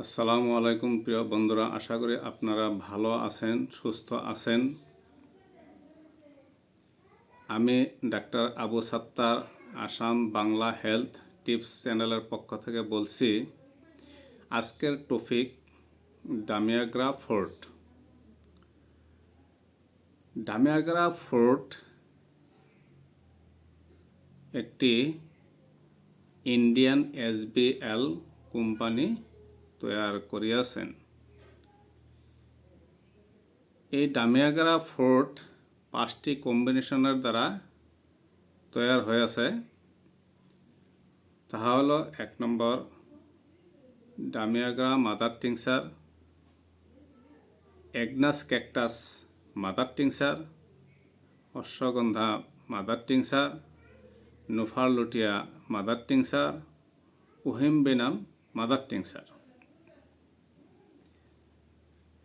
আসসালামু আলাইকুম প্রিয় বন্ধুরা, আশা করি আপনারা ভালো আছেন, সুস্থ আছেন। আমি doctor Abu Sattar, Assam Bangla health tips চ্যানেলের পক্ষ থেকে বলছি। আজকের টপিক ডামিয়াগ্রা ফোর্ট। ডামিয়াগ্রা ফোর্ট একটি ইন্ডিয়ান SBL কোম্পানি তৈরি করিয়াছেন। এই ডামিয়াগ্রা ফোর্ট 5টি কম্বিনেশনের দ্বারা তৈরি হয়েছে। তাহা হলো 1 নম্বর ডামিয়াগ্রা mother tincture, agnus cactus mother tincture, ashwagandha mother tincture, নুফারলুটিয়া মাদার টিংচার, উহিমবেনাম মাদার টিংচার।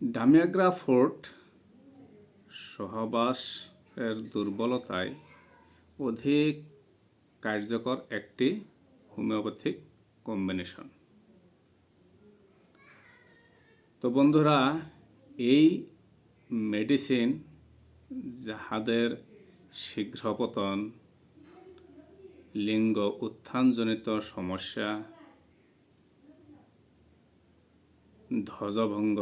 ডামিয়াগ্রা ফোর্ট সহবাসের দুর্বলতায় অধিক কার্যকর একটি হোমিওপ্যাথিক কম্বিনেশন। তো বন্ধুরা, এই মেডিসিন যাহাদের শীঘ্রপতন, লিঙ্গ উত্থানজনিত সমস্যা, ধ্বজভঙ্গ,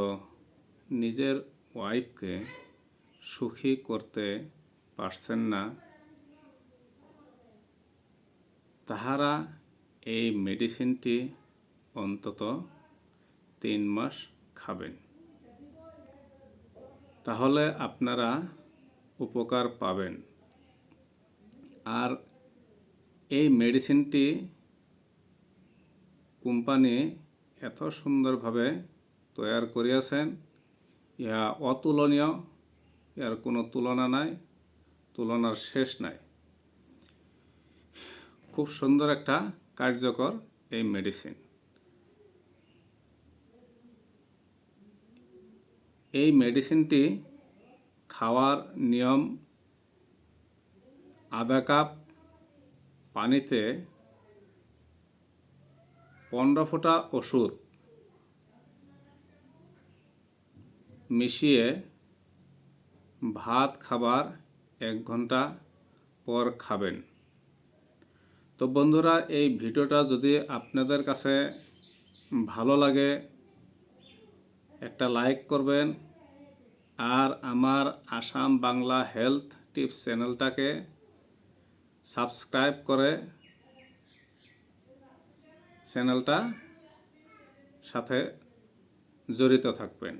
নিজের ওয়াইফকে সুখী করতে পারছেন না, তাহারা এই মেডিসিনটি অন্তত 3 মাস খাবেন। তাহলে আপনারা উপকার পাবেন। আর এই মেডিসিনটি কোম্পানি এত সুন্দরভাবে তৈরি করিয়াছেন, ইহা অতুলনীয়, এর কোনো তুলনা নাই, তুলনার শেষ নাই। খুব সুন্দর একটা কার্যকর এই মেডিসিন। এই মেডিসিনটি খাওয়ার নিয়ম: আধা কাপ পানিতে 15 ফোঁটা ওষুধ মিশিয়ে ভাত খাবার 1 ঘন্টা পর খাবেন। তো বন্ধুরা, এই ভিডিওটা যদি আপনাদের কাছে ভালো লাগে একটা লাইক করবেন, আর আমার আসাম বাংলা হেলথ টিপস চ্যানেলটাকে সাবস্ক্রাইব করে চ্যানেলটা সাথে জড়িত থাকবেন।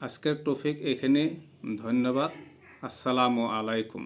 আজকের টপিক এখানে। ধন্যবাদ। আসসালামু আলাইকুম।